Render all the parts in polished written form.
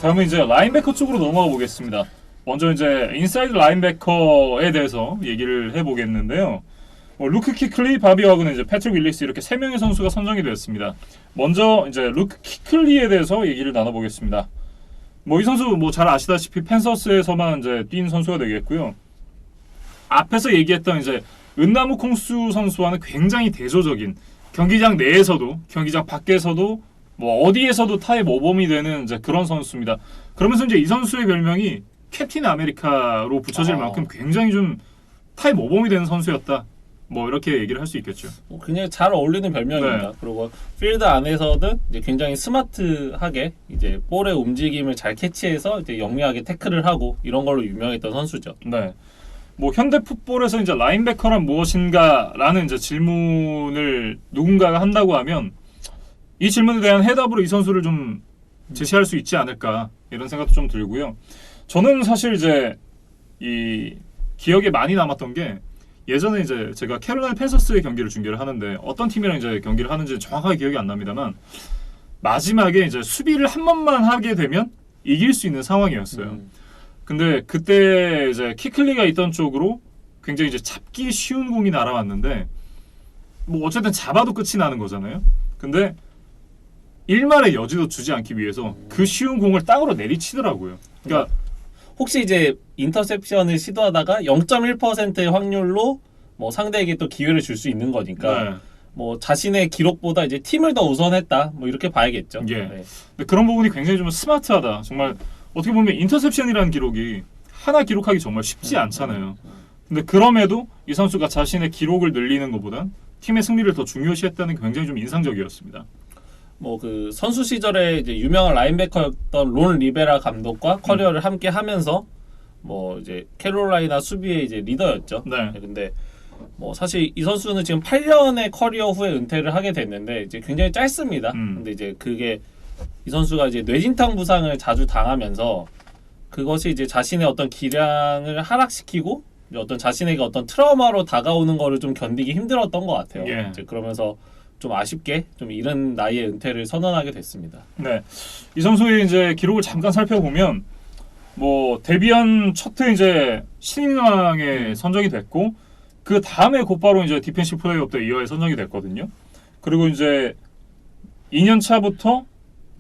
다음은 이제 라인베커 쪽으로 넘어가 보겠습니다. 먼저 이제 인사이드 라인베커에 대해서 얘기를 해보겠는데요. 루크 키클리, 바비 와그너, 이제 패트릭 윌리스 이렇게 세 명의 선수가 선정이 되었습니다. 먼저 이제 루크 키클리에 대해서 얘기를 나눠보겠습니다. 이 선수 잘 아시다시피 펜서스에서만 이제 뛴 선수가 되겠고요. 앞에서 얘기했던 이제 은나무 콩수 선수와는 굉장히 대조적인, 경기장 내에서도 경기장 밖에서도 어디에서도 타의 모범이 되는 이제 그런 선수입니다. 그러면서 이제 이 선수의 별명이 캡틴 아메리카로 붙여질 만큼 굉장히 좀 타의 모범이 되는 선수였다. 이렇게 얘기를 할 수 있겠죠. 굉장히 잘 어울리는 별명입니다. 네. 그리고 필드 안에서는 이제 굉장히 스마트하게 이제 볼의 움직임을 잘 캐치해서 이제 영리하게 태클을 하고 이런 걸로 유명했던 선수죠. 네. 현대 풋볼에서 이제 라인베커란 무엇인가라는 이제 질문을 누군가가 한다고 하면 이 질문에 대한 해답으로 이 선수를 좀 제시할 수 있지 않을까 이런 생각도 좀 들고요. 저는 사실 이제 이 기억에 많이 남았던 게 예전에 이제 제가 캐롤라이나 팬서스의 경기를 중계를 하는데 어떤 팀이랑 이제 경기를 하는지 정확하게 기억이 안 납니다만 마지막에 이제 수비를 한 번만 하게 되면 이길 수 있는 상황이었어요. 근데 그때 이제 키클리가 있던 쪽으로 굉장히 이제 잡기 쉬운 공이 날아왔는데 어쨌든 잡아도 끝이 나는 거잖아요. 근데 일말의 여지도 주지 않기 위해서 그 쉬운 공을 땅으로 내리치더라고요. 그러니까 혹시 이제 인터셉션을 시도하다가 0.1%의 확률로 상대에게 또 기회를 줄 수 있는 거니까 자신의 기록보다 이제 팀을 더 우선했다 이렇게 봐야겠죠. 예. 네. 근데 그런 부분이 굉장히 좀 스마트하다. 정말 어떻게 보면 인터셉션이라는 기록이 하나 기록하기 정말 쉽지 않잖아요. 근데 그럼에도 이 선수가 자신의 기록을 늘리는 것보단 팀의 승리를 더 중요시했다는 게 굉장히 좀 인상적이었습니다. 그 선수 시절에 이제 유명한 라인베커였던 론 리베라 감독과 커리어를 함께 하면서 이제 캐롤라이나 수비의 이제 리더였죠. 네. 근데 사실 이 선수는 지금 8년의 커리어 후에 은퇴를 하게 됐는데 이제 굉장히 짧습니다. 근데 이제 그게 이 선수가 이제 뇌진탕 부상을 자주 당하면서 그것이 이제 자신의 어떤 기량을 하락시키고 이제 어떤 자신에게 어떤 트라우마로 다가오는 거를 좀 견디기 힘들었던 것 같아요. 예. 이제 그러면서 좀 아쉽게 좀 이른 나이에 은퇴를 선언하게 됐습니다. 네, 이 선수의 이제 기록을 잠깐 살펴보면 데뷔한 첫 해 이제 신인왕에 선정이 됐고 그 다음에 곧바로 이제 디펜시브 플레이어 오브 더 이어에 선정이 됐거든요. 그리고 이제 2년 차부터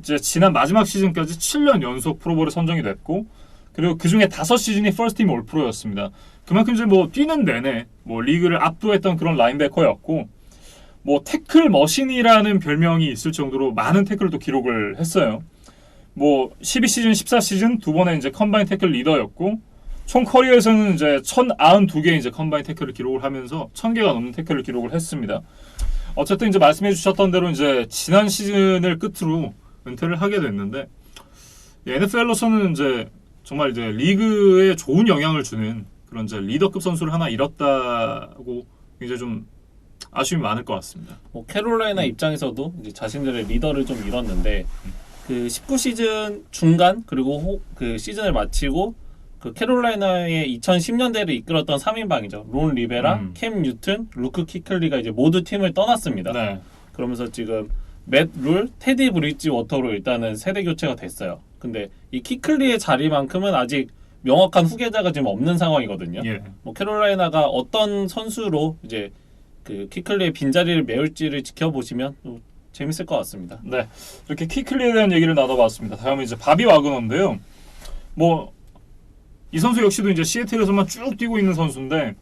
이제 지난 마지막 시즌까지 7년 연속 프로볼에 선정이 됐고 그리고 그 중에 5시즌이 퍼스트팀 올 프로였습니다. 그만큼 이제 뛰는 내내 리그를 압도했던 그런 라인베커였고 태클 머신이라는 별명이 있을 정도로 많은 태클도 기록을 했어요. 12시즌, 14시즌 두 번의 이제 컴바인 태클 리더였고 총 커리어에서는 이제 1092개의 이제 컴바인 태클을 기록을 하면서 1000개가 넘는 태클을 기록을 했습니다. 어쨌든 이제 말씀해 주셨던 대로 이제 지난 시즌을 끝으로 은퇴를 하게 됐는데 NFL로서는 이제 정말 이제 리그에 좋은 영향을 주는 그런 이제 리더급 선수를 하나 잃었다고 굉장히 좀 아쉬움이 많을 것 같습니다. 캐롤라이나 입장에서도 이제 자신들의 리더를 좀 잃었는데 그 19시즌 중간 그리고 그 시즌을 마치고 그 캐롤라이나의 2010년대를 이끌었던 3인방이죠. 론 리베라, 캠 뉴튼, 루크 키클리가 이제 모두 팀을 떠났습니다. 네. 그러면서 지금 맷 룰, 테디 브리지 워터로 일단은 세대 교체가 됐어요. 근데 이 키클리의 자리만큼은 아직 명확한 후계자가 지금 없는 상황이거든요. 예. 캐롤라이나가 어떤 선수로 이제 그 키클리의 빈자리를 메울지를 지켜보시면 재밌을 것 같습니다. 네, 이렇게 키클리에 대한 얘기를 나눠봤습니다. 다음은 이제 바비 와그너인데요. 이 선수 역시도 이제 시애틀에서만 쭉 뛰고 있는 선수인데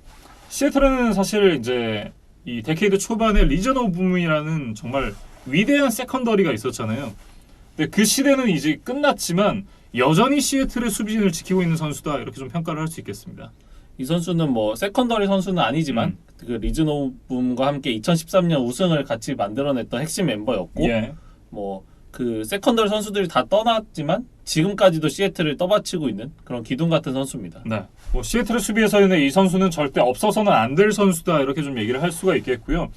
시애틀은 사실 이제 이 데케이드 초반에 리전 오브 붐이라는 정말 위대한 세컨더리가 있었잖아요. 근데 그 시대는 이제 끝났지만 여전히 시애틀의 수비진을 지키고 있는 선수다 이렇게 좀 평가를 할 수 있겠습니다. 이 선수는 세컨더리 선수는 아니지만 그 리전 오브 붐과 함께 2013년 우승을 같이 만들어냈던 핵심 멤버였고 예. 그 세컨더리 선수들이 다 떠났지만 지금까지도 시애틀을 떠받치고 있는 그런 기둥 같은 선수입니다. 네. 시애틀의 수비에서는 이 선수는 절대 없어서는 안 될 선수다 이렇게 좀 얘기를 할 수가 있겠고요.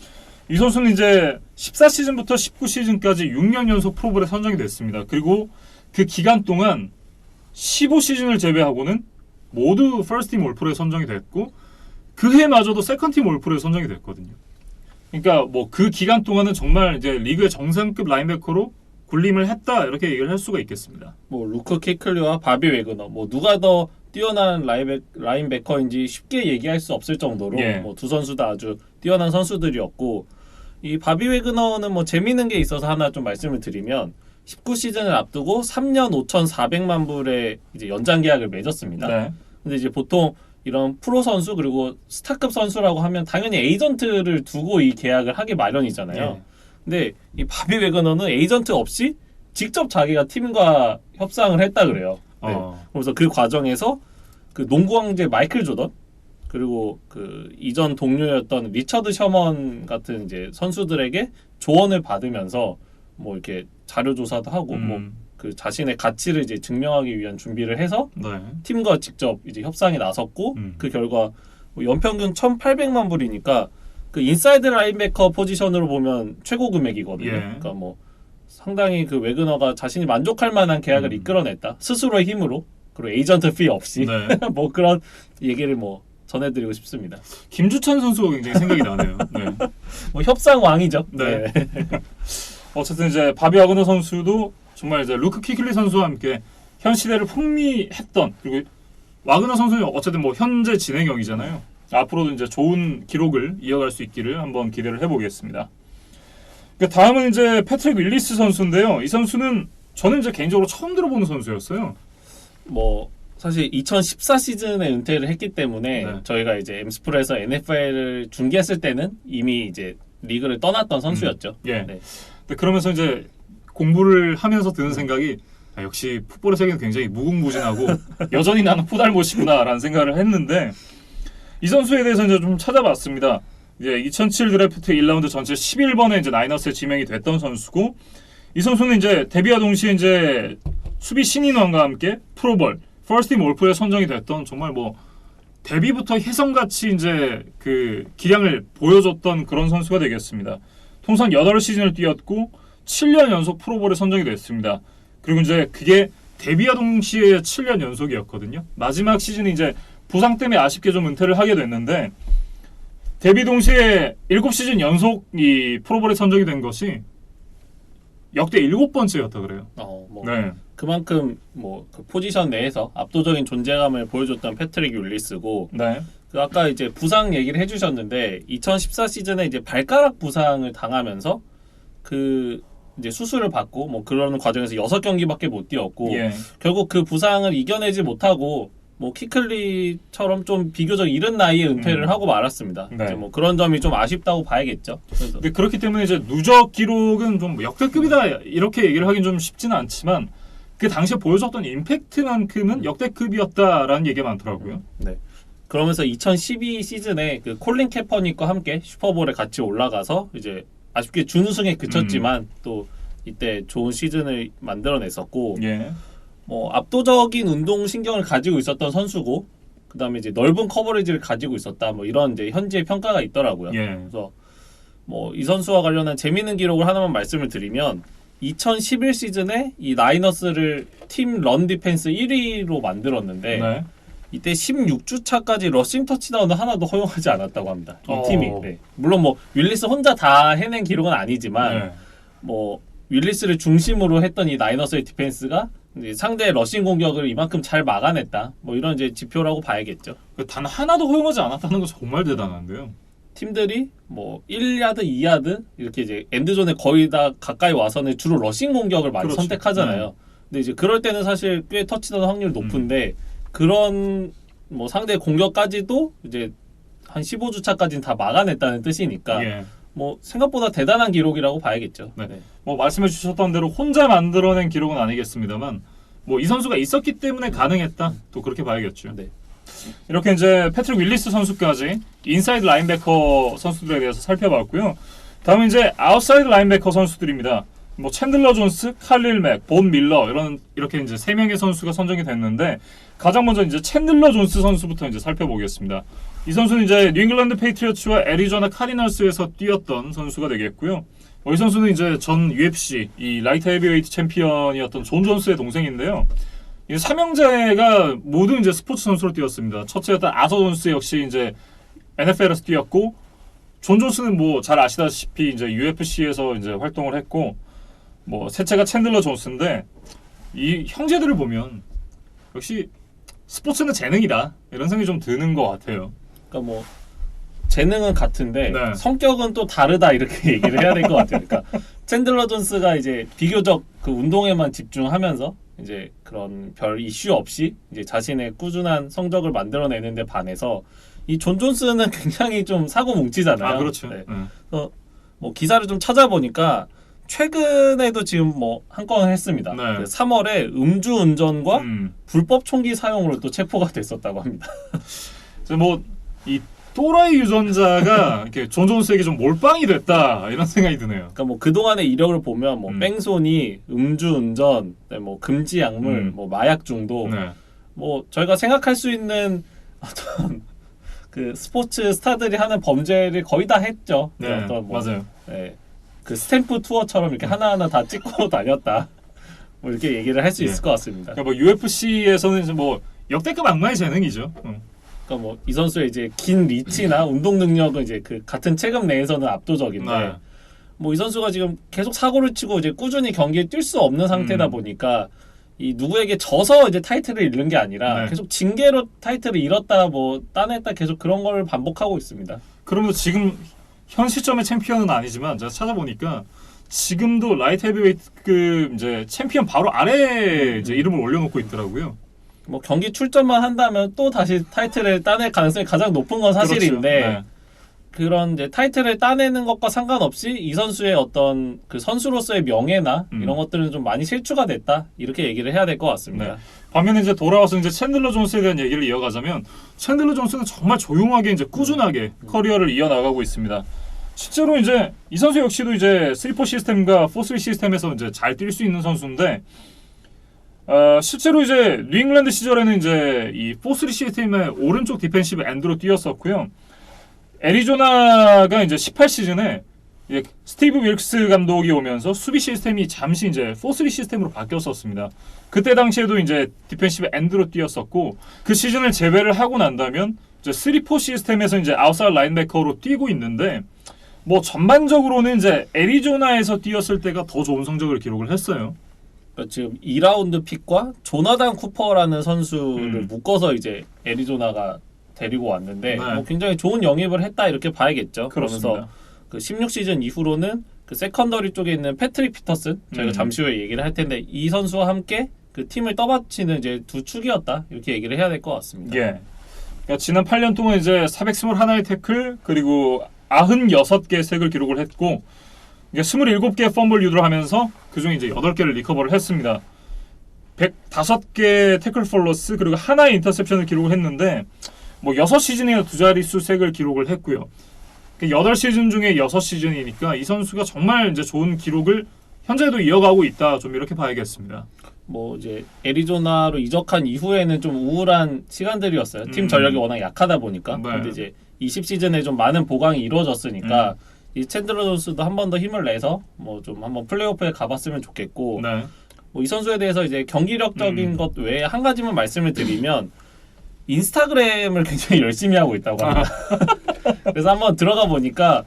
이 선수는 이제 14시즌부터 19시즌까지 6년 연속 프로볼에 선정이 됐습니다. 그리고 그 기간 동안 15시즌을 제외하고는 모두 퍼스트팀 올프로에 선정이 됐고 그 해마저도 세컨팀 올프로에 선정이 됐거든요. 그러니까 그 기간 동안은 정말 이제 리그의 정상급 라인베커로 군림을 했다 이렇게 얘기를 할 수가 있겠습니다. 뭐 루크 키클리와 바비 웨그너 뭐 누가 더 뛰어난 라인베커인지 쉽게 얘기할 수 없을 정도로 예. 뭐 두 선수 다 아주 뛰어난 선수들이었고 이 바비 웨그너는 뭐 재미있는 게 있어서 하나 좀 말씀을 드리면 19시즌을 앞두고 3년 5,400만 불의 이제 연장 계약을 맺었습니다. 네. 근데 이제 보통 이런 프로 선수 그리고 스타급 선수라고 하면 당연히 에이전트를 두고 이 계약을 하기 마련이잖아요. 예. 근데 이 바비 웨그너는 에이전트 없이 직접 자기가 팀과 협상을 했다 그래요. 네. 그래서 그 과정에서 그 농구 황제 마이클 조던 그리고 그 이전 동료였던 리처드 셔먼 같은 이제 선수들에게 조언을 받으면서 뭐 이렇게 자료 조사도 하고 뭐 그 자신의 가치를 이제 증명하기 위한 준비를 해서 네. 팀과 직접 이제 협상에 나섰고 그 결과 뭐 연평균 1,800만 불이니까 그 인사이드 라인베커 포지션으로 보면 최고 금액이거든요. 예. 그러니까 뭐 상당히 그 웨그너가 자신이 만족할 만한 계약을 이끌어냈다. 스스로의 힘으로 그리고 에이전트 피 없이 네. 뭐 그런 얘기를 뭐 전해드리고 싶습니다. 김주찬 선수가 굉장히 생각이 나네요. 네. 뭐 협상 왕이죠. 네. 어쨌든 이제 바비 와그너 선수도 정말 이제 루크 키클리 선수와 함께 현 시대를 풍미했던 그리고 와그너 선수는 어쨌든 뭐 현재 진행형이잖아요. 앞으로도 이제 좋은 기록을 이어갈 수 있기를 한번 기대를 해보겠습니다. 다음은 이제 패트릭 윌리스 선수인데요. 이 선수는 저는 이제 개인적으로 처음 들어보는 선수였어요. 뭐 사실 2014 시즌에 은퇴를 했기 때문에 네. 저희가 이제 엠스프로에서 NFL을 중계했을 때는 이미 이제 리그를 떠났던 선수였죠. 예. 네. 근데 그러면서 이제 공부를 하면서 드는 생각이 역시 풋볼의 세계는 굉장히 무궁무진하고 여전히 나는 포달못이구나라는 생각을 했는데 이 선수에 대해서 이제 좀 찾아봤습니다. 이제 2007 드래프트 1라운드 전체 11번에 이제 나이너스에 지명이 됐던 선수고 이 선수는 이제 데뷔와 동시에 이제 수비 신인왕과 함께 프로볼, 퍼스트팀 올프에 선정이 됐던 정말 뭐 데뷔부터 혜성같이 이제 그 기량을 보여줬던 그런 선수가 되겠습니다. 통산 8시즌을 뛰었고 7년 연속 프로볼에 선정이 됐습니다. 그리고 이제 그게 데뷔와 동시에 7년 연속이었거든요. 마지막 시즌이 이제 부상 때문에 아쉽게 좀 은퇴를 하게 됐는데 데뷔 동시에 7시즌 연속 이 프로볼에 선정이 된 것이 역대 7번째였다 그래요. 뭐 네. 그만큼 뭐 그 포지션 내에서 압도적인 존재감을 보여줬던 패트릭 윌리스고 네. 그 아까 이제 부상 얘기를 해주셨는데 2014 시즌에 이제 발가락 부상을 당하면서 그 이제 수술을 받고 뭐 그런 과정에서 6경기밖에 못 뛰었고 예. 결국 그 부상을 이겨내지 못하고 뭐 키클리처럼 좀 비교적 이른 나이에 은퇴를 하고 말았습니다. 네. 이제 뭐 그런 점이 좀 아쉽다고 봐야겠죠. 그래서 근데 그렇기 때문에 이제 누적 기록은 좀 역대급이다 이렇게 얘기를 하긴 좀 쉽지는 않지만 그 당시에 보여줬던 임팩트만큼은 역대급이었다라는 얘기가 많더라고요. 네. 그러면서 2012 시즌에 그 콜린 캐퍼닉과 함께 슈퍼볼에 같이 올라가서 이제 아쉽게 준우승에 그쳤지만 또 이때 좋은 시즌을 만들어냈었고 예. 뭐 압도적인 운동 신경을 가지고 있었던 선수고 그다음에 이제 넓은 커버리지를 가지고 있었다 뭐 이런 이제 현지의 평가가 있더라고요. 예. 그래서 뭐 이 선수와 관련한 재미있는 기록을 하나만 말씀을 드리면 2011 시즌에 이 나이너스를 팀 런 디펜스 1위로 만들었는데 네. 이때 16주 차까지 러싱 터치다운을 하나도 허용하지 않았다고 합니다. 이 팀이. 어. 네. 물론 뭐 윌리스 혼자 다 해낸 기록은 아니지만 네. 뭐 윌리스를 중심으로 했던 이 나이너스의 디펜스가 이제 상대의 러싱 공격을 이만큼 잘 막아냈다. 뭐 이런 이제 지표라고 봐야겠죠. 단 하나도 허용하지 않았다는 거 정말 대단한데요. 팀들이 뭐 1야드, 2야드 이렇게 이제 엔드존에 거의 다 가까이 와서는 주로 러싱 공격을 많이 그렇죠. 선택하잖아요. 근데 이제 그럴 때는 사실 꽤 터치다운 확률이 높은데 그런 뭐 상대 공격까지도 이제 한 15주 차까지는 다 막아냈다는 뜻이니까 예. 뭐 생각보다 대단한 기록이라고 봐야겠죠. 네. 뭐 말씀해 주셨던 대로 혼자 만들어낸 기록은 아니겠습니다만 뭐 이 선수가 있었기 때문에 가능했다. 또 그렇게 봐야겠죠. 네. 이렇게 이제 패트릭 윌리스 선수까지 인사이드 라인베커 선수들에 대해서 살펴봤고요. 다음은 이제 아웃사이드 라인베커 선수들입니다. 뭐 챈들러 존스, 칼릴 맥, 본 밀러 이렇게 이제 3명의 선수가 선정이 됐는데 가장 먼저 이제 챈들러 존스 선수부터 이제 살펴보겠습니다. 이 선수는 이제 뉴잉글랜드 페이트리어츠와 애리조나 카디널스에서 뛰었던 선수가 되겠고요. 이 선수는 이제 전 UFC 이 라이트 헤비웨이트 챔피언이었던 존 존스의 동생인데요. 이 삼형제가 모두 이제 스포츠 선수로 뛰었습니다. 첫째였던 아서 존스 역시 이제 NFL에서 뛰었고 존 존스는 뭐 잘 아시다시피 이제 UFC에서 이제 활동을 했고 뭐 셋째가 챈들러 존스인데 이 형제들을 보면 역시 스포츠는 재능이다 이런 생각이 좀 드는 것 같아요. 그러니까 뭐 재능은 같은데 네. 성격은 또 다르다 이렇게 얘기를 해야 될 것 같아요. 그러니까 챈들러 존스가 이제 비교적 그 운동에만 집중하면서 이제 그런 별 이슈 없이 이제 자신의 꾸준한 성적을 만들어내는데 반해서 이 존 존스는 굉장히 좀 사고 뭉치잖아요. 아 그렇죠. 네. 그래서 뭐 기사를 좀 찾아보니까 최근에도 지금 뭐 한 건을 했습니다. 네. 그 3월에 음주운전과 음. 불법 총기 사용으로 또 체포가 됐었다고 합니다. 뭐이 또라이 유전자가 이렇게 존 존스에게 좀 몰빵이 됐다 이런 생각이 드네요. 그러니까 뭐 그동안의 이력을 보면 뭐 뺑소니, 음주운전, 뭐 금지 약물, 뭐 마약 중독, 네. 뭐 저희가 생각할 수 있는 어떤 그 스포츠 스타들이 하는 범죄를 거의 다 했죠. 네, 어떤 뭐 맞아요. 네, 그 스탬프 투어처럼 이렇게 하나하나 다 찍고 다녔다. 뭐 이렇게 얘기를 할 수 있을 것 같습니다. 그러니까 뭐 UFC에서는 이제 뭐 역대급 악마의 재능이죠. 그러니까 뭐 이 선수의 이제 긴 리치나 운동 능력은 이제 그 같은 체급 내에서는 압도적인데 네. 뭐 이 선수가 지금 계속 사고를 치고 이제 꾸준히 경기에 뛸 수 없는 상태다 보니까 이 누구에게 져서 이제 타이틀을 잃는 게 아니라 네. 계속 징계로 타이틀을 잃었다 뭐 따냈다 계속 그런 걸 반복하고 있습니다. 그러면서 지금 현 시점의 챔피언은 아니지만 제가 찾아보니까 지금도 라이트 헤비웨이트 이제 챔피언 바로 아래에 이제 이름을 올려놓고 있더라고요. 뭐 경기 출전만 한다면 또 다시 타이틀을 따낼 가능성이 가장 높은 건 사실인데 그렇죠. 네. 그런 이제 타이틀을 따내는 것과 상관없이 이 선수의 어떤 그 선수로서의 명예나 이런 것들은 좀 많이 실추가 됐다 이렇게 얘기를 해야 될 것 같습니다. 네. 반면에 이제 돌아와서 이제 챈들러 존스에 대한 얘기를 이어가자면 챈들러 존스는 정말 조용하게 이제 꾸준하게 커리어를 이어나가고 있습니다. 실제로 이제 이 선수 역시도 이제 3-4 시스템과 4-3 시스템에서 이제 잘 뛸 수 있는 선수인데 실제로 이제 뉴잉글랜드 시절에는 이제 이 4-3 시스템의 오른쪽 디펜시브 엔드로 뛰었었고요. 애리조나가 이제 18시즌에 스티브 윌크스 감독이 오면서 수비 시스템이 잠시 이제 4-3 시스템으로 바뀌었었습니다. 그때 당시에도 이제 디펜시브 엔드로 뛰었었고 그 시즌을 제외를 하고 난다면 이제 3-4 시스템에서 이제 아웃사이드 라인베커로 뛰고 있는데 뭐 전반적으로는 이제 애리조나에서 뛰었을 때가 더 좋은 성적을 기록을 했어요. 그러니까 지금 2라운드 픽과 조나단 쿠퍼라는 선수를 묶어서 이제 애리조나가 데리고 왔는데 네. 뭐 굉장히 좋은 영입을 했다 이렇게 봐야겠죠. 그렇습니다. 그러면서 그 16시즌 이후로는 그 세컨더리 쪽에 있는 패트릭 피터슨 저희가 잠시 후에 얘기를 할 텐데 이 선수와 함께 그 팀을 떠받치는 이제 두 축이었다 이렇게 얘기를 해야 될 것 같습니다. 예. 그러니까 지난 8년 동안 이제 421의 태클 그리고 96개의 색을 기록을 했고 27개의 펌블 유도를 하면서 그중에 이제 8개를 리커버를 했습니다. 105개 태클 폴러스 그리고 하나의 인터셉션을 기록을 했는데 뭐 6시즌에 두 자릿수 색을 기록을 했고요. 8시즌 중에 6시즌이니까 이 선수가 정말 이제 좋은 기록을 현재도 이어가고 있다. 좀 이렇게 봐야겠습니다. 뭐 이제 애리조나로 이적한 이후에는 좀 우울한 시간들이었어요. 팀 전력이 워낙 약하다 보니까. 네. 근데 이제 20시즌에 좀 많은 보강이 이루어졌으니까 이 챈들러 존스도 한 번 더 힘을 내서 뭐 좀 한번 플레이오프에 가봤으면 좋겠고 네. 뭐 이 선수에 대해서 이제 경기력적인 것 외에 한 가지만 말씀을 드리면 인스타그램을 굉장히 열심히 하고 있다고 합니다. 그래서 한번 들어가 보니까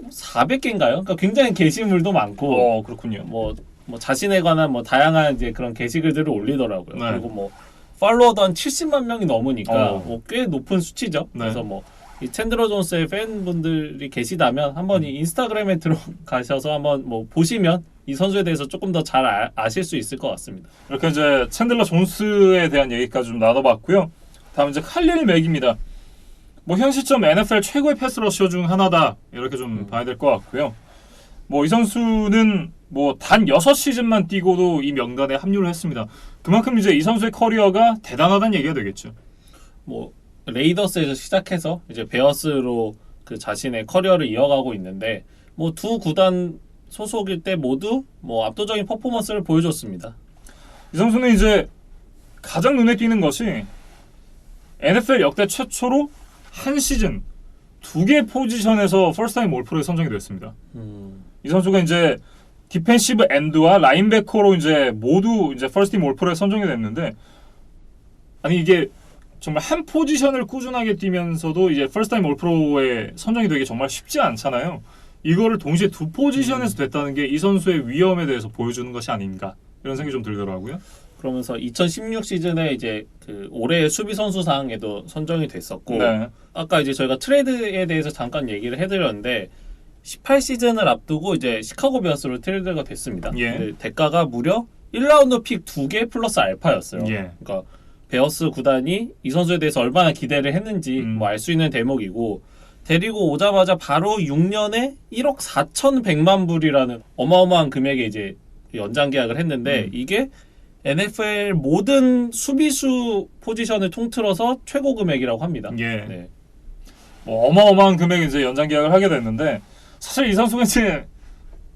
400개인가요? 그러니까 굉장히 게시물도 많고 그렇군요. 뭐 자신에 관한 뭐 다양한 이제 그런 게시글들을 올리더라고요. 네. 그리고 뭐 팔로워도 한 70만 명이 넘으니까 어. 뭐 꽤 높은 수치죠. 네. 그래서 뭐 이 챈들러 존스의 팬분들이 계시다면 한번 이 인스타그램에 들어가셔서 한번 뭐 보시면 이 선수에 대해서 조금 더 잘 아실 수 있을 것 같습니다. 이렇게 이제 챈들러 존스에 대한 얘기까지 좀 나눠봤고요. 다음 이제 칼릴 맥입니다. 뭐 현 시점 NFL 최고의 패스러셔 중 하나다 이렇게 좀 봐야 될 것 같고요. 뭐 이 선수는 뭐 단 6시즌만 뛰고도 이 명단에 합류를 했습니다. 그만큼 이제 이 선수의 커리어가 대단하다는 얘기가 되겠죠. 뭐 레이더스에서 시작해서 이제 베어스로 그 자신의 커리어를 이어가고 있는데 뭐 두 구단 소속일 때 모두 뭐 압도적인 퍼포먼스를 보여줬습니다. 이 선수는 이제 가장 눈에 띄는 것이 NFL 역대 최초로 한 시즌 2개 포지션에서 퍼스트 타임 올프로에 선정이 됐습니다. 이 선수가 이제 디펜시브 엔드와 라인베커로 이제 모두 이제 퍼스트 팀 올프로에 선정이 됐는데 아니 이게 정말 한 포지션을 꾸준하게 뛰면서도 이제 퍼스트 타임 올프로에 선정이 되기 정말 쉽지 않잖아요. 이거를 동시에 두 포지션에서 됐다는 게 이 선수의 위험에 대해서 보여주는 것이 아닌가 이런 생각이 좀 들더라고요. 그러면서 2016 시즌에 이제 그 올해의 수비 선수상에도 선정이 됐었고 네. 아까 이제 저희가 트레이드에 대해서 잠깐 얘기를 해드렸는데 18 시즌을 앞두고 이제 시카고 베어스로 트레이드가 됐습니다. 예. 근데 대가가 무려 1라운드 픽 2개 플러스 알파였어요. 예. 그러니까 베어스 구단이 이 선수에 대해서 얼마나 기대를 했는지 뭐 알 수 있는 대목이고 데리고 오자마자 바로 6년에 1억 4,100만 불이라는 어마어마한 금액에 이제 연장 계약을 했는데 이게 NFL 모든 수비수 포지션을 통틀어서 최고 금액이라고 합니다. 예. 네. 뭐 어마어마한 금액에 이제 연장 계약을 하게 됐는데 사실 이 선수가 이제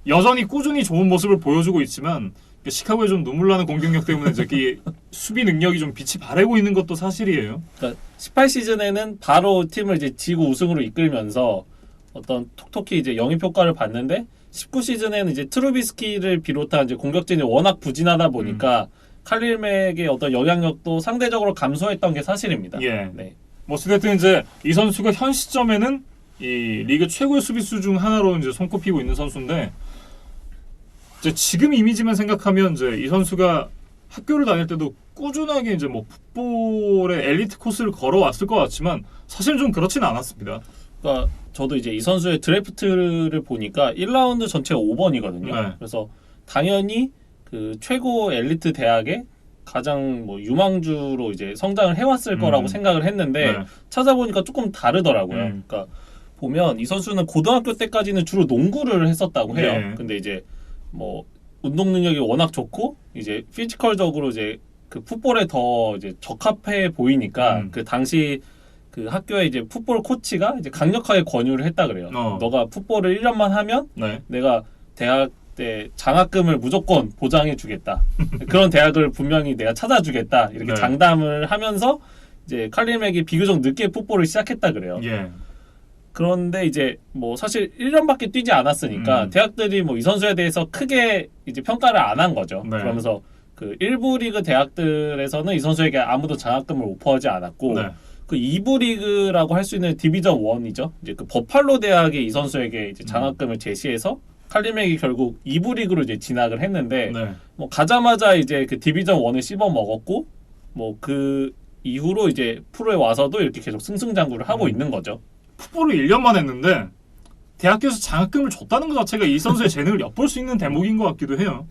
여전히 꾸준히 좋은 모습을 보여주고 있지만 시카고에 좀 눈물 나는 공격력 때문에 이제 이 수비 능력이 좀 빛이 바래고 있는 것도 사실이에요. 그러니까 18 시즌에는 바로 팀을 이제 지구 우승으로 이끌면서 어떤 톡톡히 이제 영입 효과를 봤는데 19 시즌에는 이제 트루비스키를 비롯한 이제 공격진이 워낙 부진하다 보니까 칼릴 맥의 어떤 영향력도 상대적으로 감소했던 게 사실입니다. 예. 네. 뭐 어쨌든 이제 이 선수가 현 시점에는 이 리그 최고의 수비수 중 하나로 이제 손꼽히고 있는 선수인데 이제 지금 이미지만 생각하면 이제 이 선수가 학교를 다닐 때도 꾸준하게 이제 뭐 풋볼의 엘리트 코스를 걸어왔을 것 같지만 사실은 좀 그렇진 않았습니다. 그러니까 저도 이제 이 선수의 드래프트를 보니까 1라운드 전체 5번이거든요. 네. 그래서 당연히 그 최고 엘리트 대학의 가장 뭐 유망주로 이제 성장을 해왔을 거라고 생각을 했는데 네. 찾아보니까 조금 다르더라고요. 그러니까 보면 이 선수는 고등학교 때까지는 주로 농구를 했었다고 해요. 네. 근데 이제 뭐 운동 능력이 워낙 좋고 이제 피지컬적으로 이제 그 풋볼에 더 이제 적합해 보이니까 그 당시 그 학교에 이제 풋볼 코치가 이제 강력하게 권유를 했다 그래요. 너가 풋볼을 1년만 하면 네. 내가 대학 때 장학금을 무조건 보장해 주겠다. 그런 대학을 분명히 내가 찾아주겠다. 이렇게 네. 장담을 하면서 이제 칼릴 맥이 비교적 늦게 풋볼을 시작했다 그래요. 예. 그런데 이제 뭐 사실 1년밖에 뛰지 않았으니까 대학들이 뭐 이 선수에 대해서 크게 이제 평가를 안 한 거죠. 네. 그러면서 그 1부 리그 대학들에서는 이 선수에게 아무도 장학금을 오퍼하지 않았고 네. 그 2부 리그라고 할 수 있는 디비전 1이죠. 이제 그 버팔로 대학이 이 선수에게 이제 장학금을 제시해서 칼릴 맥이 결국 2부 리그로 이제 진학을 했는데 네. 뭐 가자마자 이제 그 디비전 1을 씹어 먹었고 뭐 그 이후로 이제 프로에 와서도 이렇게 계속 승승장구를 하고 있는 거죠. 풋볼을 1년만 했는데 대학교에서 장학금을 줬다는 것 자체가 이 선수의 재능을 엿볼 수 있는 대목인 것 같기도 해요.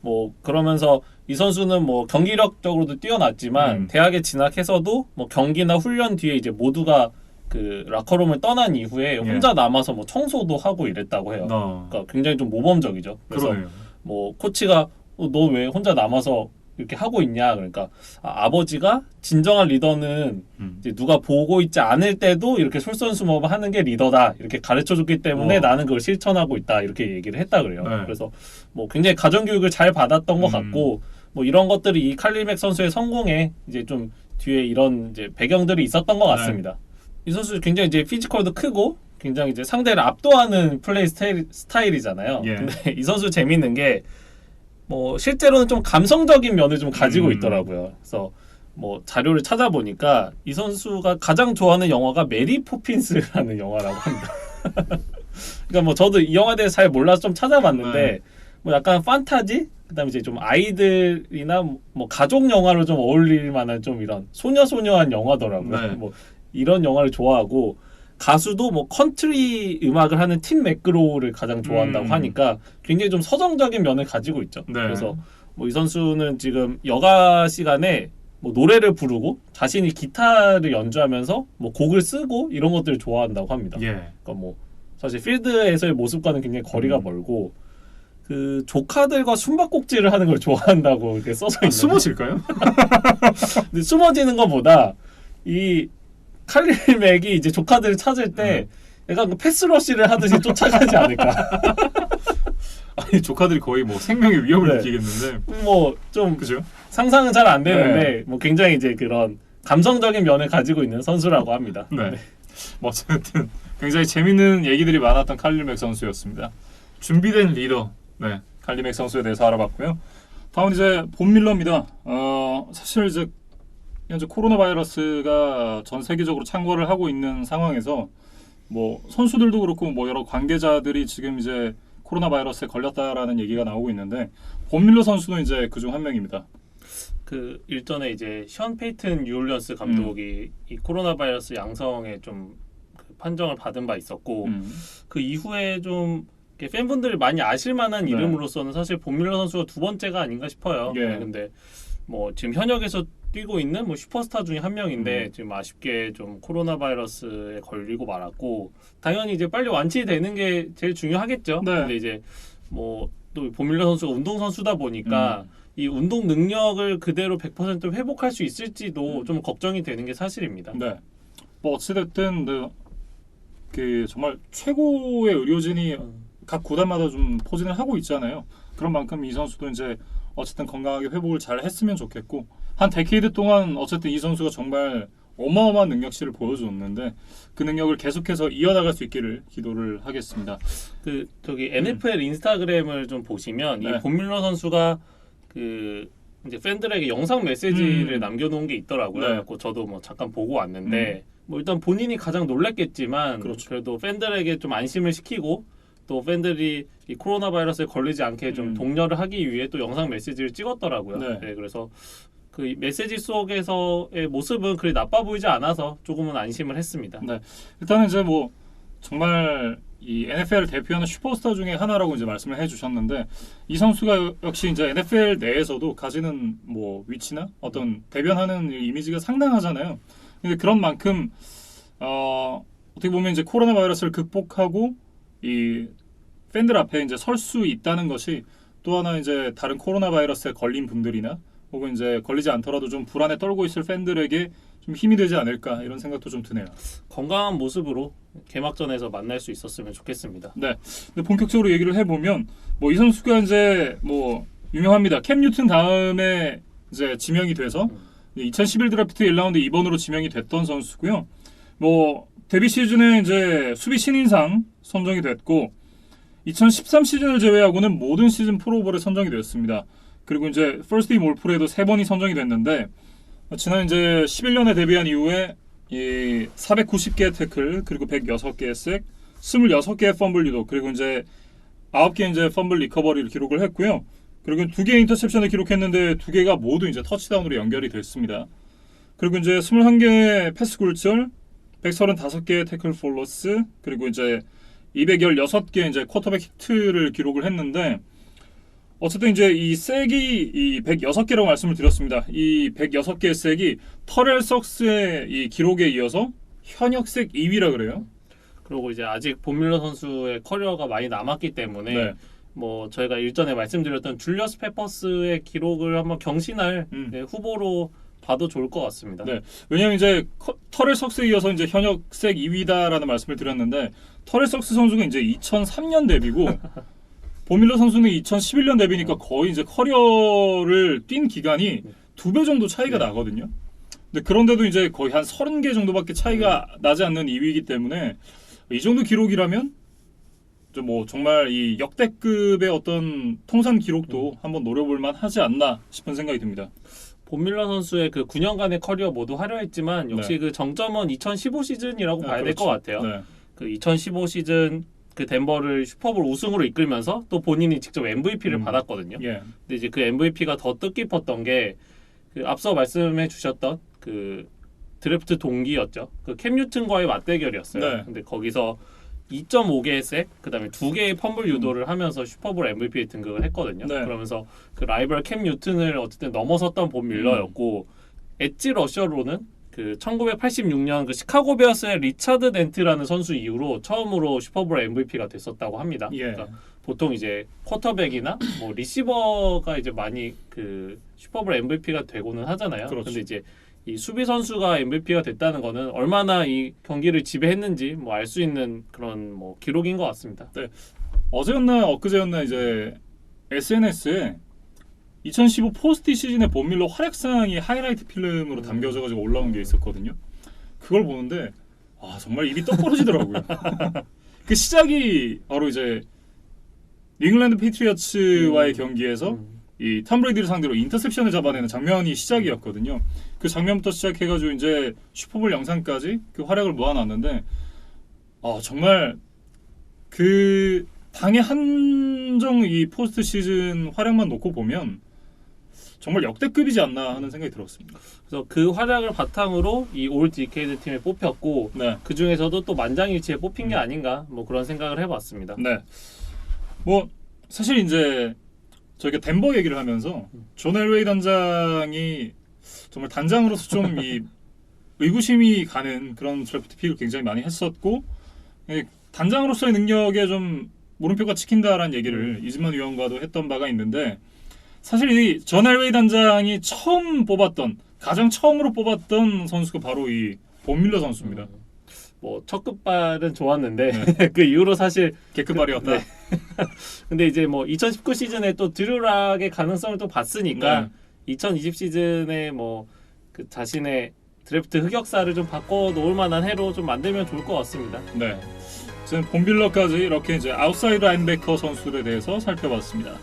뭐 그러면서 이 선수는 뭐 경기력적으로도 뛰어났지만 대학에 진학해서도 뭐 경기나 훈련 뒤에 이제 모두가 그 라커룸을 떠난 이후에 혼자 남아서 뭐 청소도 하고 이랬다고 해요. 그러니까 굉장히 좀 모범적이죠. 그래서 그러네요. 뭐 코치가 너 왜 혼자 남아서 이렇게 하고 있냐. 그러니까 아버지가 진정한 리더는 이제 누가 보고 있지 않을 때도 이렇게 솔선수범하는 게 리더다. 이렇게 가르쳐줬기 때문에 나는 그걸 실천하고 있다. 이렇게 얘기를 했다 그래요. 네. 그래서 뭐 굉장히 가정교육을 잘 받았던 것 같고 뭐 이런 것들이 이 칼릴 맥 선수의 성공에 이제 좀 뒤에 이런 이제 배경들이 있었던 것 같습니다. 이 선수 굉장히 이제 피지컬도 크고 굉장히 이제 상대를 압도하는 플레이 스타일이잖아요. 예. 근데 이 선수 재밌는 게 뭐 실제로는 좀 감성적인 면을 좀 가지고 있더라고요. 그래서 뭐 자료를 찾아보니까 이 선수가 가장 좋아하는 영화가 메리 포핀스라는 영화라고 합니다. 그러니까 뭐 저도 이 영화에 대해서 잘 몰라서 좀 찾아봤는데 뭐 약간 판타지, 그다음에 이제 좀 아이들이나 뭐 가족 영화로 좀 어울릴 만한 좀 이런 소녀소녀한 영화더라고요. 네. 뭐 이런 영화를 좋아하고 가수도 뭐 컨트리 음악을 하는 팀 맥그로우를 가장 좋아한다고 하니까 굉장히 좀 서정적인 면을 가지고 있죠. 네. 그래서 뭐 이 선수는 지금 여가 시간에 뭐 노래를 부르고 자신이 기타를 연주하면서 뭐 곡을 쓰고 이런 것들을 좋아한다고 합니다. 예. 그러니까 뭐 사실 필드에서의 모습과는 굉장히 거리가 멀고 그 조카들과 숨바꼭질을 하는 걸 좋아한다고 이렇게 써서 있는데 숨어질까요? 근데 숨어지는 것보다 이 칼릴 맥이 이제 조카들을 찾을 때 약간 그 패스러시를 하듯이 쫓아가지 않을까. 아니 조카들이 거의 뭐 생명의 위협을 느끼겠는데 뭐 좀 그죠? 상상은 잘 안 되는데 뭐 굉장히 이제 그런 감성적인 면을 가지고 있는 선수라고 합니다. 네. 뭐 어쨌든 굉장히 재밌는 얘기들이 많았던 칼릴 맥 선수였습니다. 준비된 리더. 네. 칼릴 맥 선수에 대해서 알아봤고요. 다음은 이제 본 밀러입니다. 사실 이제 현재 코로나 바이러스가 전 세계적으로 창궐을 하고 있는 상황에서 뭐 선수들도 그렇고 뭐 여러 관계자들이 지금 이제 코로나 바이러스에 걸렸다라는 얘기가 나오고 있는데 본 밀러 선수는 이제 그중 한 명입니다. 그 일전에 이제 션 페이튼 뉴올리언스 감독이 이 코로나 바이러스 양성에 좀그 판정을 받은 바 있었고 그 이후에 좀 이렇게 팬분들이 많이 아실 만한 네. 이름으로서는 사실 본 밀러 선수가 두 번째가 아닌가 싶어요. 예. 네, 근데 뭐 지금 현역에서 뛰고 있는 뭐 슈퍼스타 중에 한 명인데 지금 아쉽게 좀 코로나 바이러스에 걸리고 말았고 당연히 이제 빨리 완치되는 게 제일 중요하겠죠. 네. 근데 이제 뭐 또 본 밀러 선수가 운동 선수다 보니까 이 운동 능력을 그대로 100% 회복할 수 있을지도 좀 걱정이 되는 게 사실입니다. 네. 뭐 어찌됐든 그 정말 최고의 의료진이 각 구단마다 좀 포진을 하고 있잖아요. 그런 만큼 이 선수도 이제 어쨌든 건강하게 회복을 잘 했으면 좋겠고 한 데케이드 동안 어쨌든 이 선수가 정말 어마어마한 능력치를 보여줬는데 그 능력을 계속해서 이어나갈 수 있기를 기도를 하겠습니다. 그 저기 NFL 인스타그램을 좀 보시면 네. 이 본 밀러 선수가 그 이제 팬들에게 영상 메시지를 남겨놓은 게 있더라고요. 네. 그래서 저도 뭐 잠깐 보고 왔는데 뭐 일단 본인이 가장 놀랐겠지만 그렇죠. 그래도 팬들에게 좀 안심을 시키고 또 팬들이 이 코로나 바이러스에 걸리지 않게 좀 독려를 하기 위해 또 영상 메시지를 찍었더라고요. 네. 네, 그래서 그 메시지 속에서의 모습은 그리 나빠 보이지 않아서 조금은 안심을 했습니다. 네. 일단은 이제 뭐 정말 이 NFL을 대표하는 슈퍼스타 중에 하나라고 이제 말씀을 해주셨는데 이 선수가 역시 이제 NFL 내에서도 가지는 뭐 위치나 어떤 대변하는 이미지가 상당하잖아요. 근데 그런 만큼 어떻게 보면 이제 코로나 바이러스를 극복하고 이 팬들 앞에 이제 설 수 있다는 것이 또 하나 이제 다른 코로나 바이러스에 걸린 분들이나 혹은 이제 걸리지 않더라도 좀 불안에 떨고 있을 팬들에게 좀 힘이 되지 않을까 이런 생각도 좀 드네요. 건강한 모습으로 개막전에서 만날 수 있었으면 좋겠습니다. 네. 근데 본격적으로 얘기를 해보면 뭐 이 선수가 이제 뭐 유명합니다. 캠 뉴튼 다음에 이제 지명이 돼서 2011 드래프트 1라운드 2번으로 지명이 됐던 선수고요. 뭐 데뷔 시즌에 이제 수비 신인상 선정이 됐고 2013 시즌을 제외하고는 모든 시즌 프로볼에 선정이 되었습니다. 그리고 이제 퍼스트 팀 올프로에도 3번이 선정이 됐는데 지난 이제 11년에 데뷔한 이후에 이 490개의 태클 그리고 106개의 색, 26개의 펌블 유도 그리고 이제 9개 이제 펌블 리커버리를 기록을 했고요. 그리고 2개의 인터셉션을 기록했는데 2개가 모두 이제 터치다운으로 연결이 됐습니다. 그리고 이제 21개의 패스 굴절, 135개의 태클 폴로스, 그리고 이제 216개 이제 쿼터백 히트를 기록을 했는데 어쨌든 이제 이 색이 이 106개라고 말씀을 드렸습니다. 이 106개의 색이 터렐 석스의 이 기록에 이어서 현역 색 2위라 그래요. 그리고 이제 아직 본 밀러 선수의 커리어가 많이 남았기 때문에 네. 뭐 저희가 일전에 말씀드렸던 줄리어스 페퍼스의 기록을 한번 경신할 네, 후보로 봐도 좋을 것 같습니다. 네. 왜냐하면 이제 터렐 석스에 이어서 이제 현역 색 2위다라는 말씀을 드렸는데 터렐 석스 선수가 이제 2003년 데뷔고 본 밀러 선수는 2011년 데뷔니까 거의 이제 커리어를 뛴 기간이 2배 정도 차이가 나거든요. 근데 그런데도 이제 거의 한 30개 정도밖에 차이가 나지 않는 2위이기 때문에 이 정도 기록이라면 좀 뭐 정말 이 역대급의 어떤 통산 기록도 한번 노려볼 만하지 않나 싶은 생각이 듭니다. 본 밀러 선수의 그 9년간의 커리어 모두 화려했지만 역시 네. 그 정점은 2015 시즌이라고 봐야 될 것 그렇죠. 같아요. 네. 그 2015 시즌 그 덴버를 슈퍼볼 우승으로 이끌면서 또 본인이 직접 MVP를 받았거든요. 예. 근데 이제 그 MVP가 더 뜻깊었던 게 그 앞서 말씀해 주셨던 그 드래프트 동기였죠. 그 캠 뉴튼과의 맞대결이었어요. 네. 근데 거기서 2.5개의 색, 그다음에 2개의 펌블 유도를 하면서 슈퍼볼 MVP에 등극을 했거든요. 네. 그러면서 그 라이벌 캠 뉴튼을 어쨌든 넘어섰던 본 밀러였고 엣지 러셔로는 그 1986년 그 시카고 베어스의 리차드 덴트라는 선수 이후로 처음으로 슈퍼볼 MVP가 됐었다고 합니다. 예. 그러니까 보통 이제 쿼터백이나 뭐 리시버가 이제 많이 그 슈퍼볼 MVP가 되고는 하잖아요. 그렇죠. 근데 이제 이 수비 선수가 MVP가 됐다는 거는 얼마나 이 경기를 지배했는지 뭐 알 수 있는 그런 뭐 기록인 것 같습니다. 어제였나 엊그제였나 이제 SNS에 2015 포스트 시즌의 본 밀러 활약상이 하이라이트 필름으로 담겨져가지고 올라온 게 있었거든요. 그걸 보는데 정말 입이 떡 벌어지더라고요. 그 시작이 바로 이제 잉글랜드 페이트리어츠와의 경기에서 이 톰 브레이디를 상대로 인터셉션을 잡아내는 장면이 시작이었거든요. 그 장면부터 시작해가지고 이제 슈퍼볼 영상까지 그 활약을 모아놨는데 정말 그 당의 한정 이 포스트 시즌 활약만 놓고 보면 정말 역대급이지 않나 하는 생각이 들었습니다. 그래서 그 활약을 바탕으로 이 올 디케이드 팀에 뽑혔고 네. 그 중에서도 또 만장일치에 뽑힌 게 아닌가 뭐 그런 생각을 해봤습니다. 네. 뭐 사실 이제 저희가 덴버 얘기를 하면서 존 엘웨이 단장이 정말 단장으로서 좀 이 의구심이 가는 그런 드래프트 픽을 굉장히 많이 했었고 단장으로서의 능력에 좀 물음표가 찍힌다라는 얘기를 이즈만 위원과도 했던 바가 있는데 사실 이 존 엘웨이 단장이 가장 처음으로 뽑았던 선수가 바로 이 본 밀러 선수입니다. 뭐 첫 끝발은 좋았는데 네. 그 이후로 사실 개급발이었다. 네. 근데 이제 뭐 2019 시즌에 또 드류락의 가능성을 또 봤으니까 2020 시즌에 뭐 그 자신의 드래프트 흑역사를 좀 바꿔 놓을 만한 해로 좀 만들면 좋을 것 같습니다. 네. 지금 본 빌러까지 이렇게 이제 아웃사이드 라인베커 선수들에 대해서 살펴봤습니다.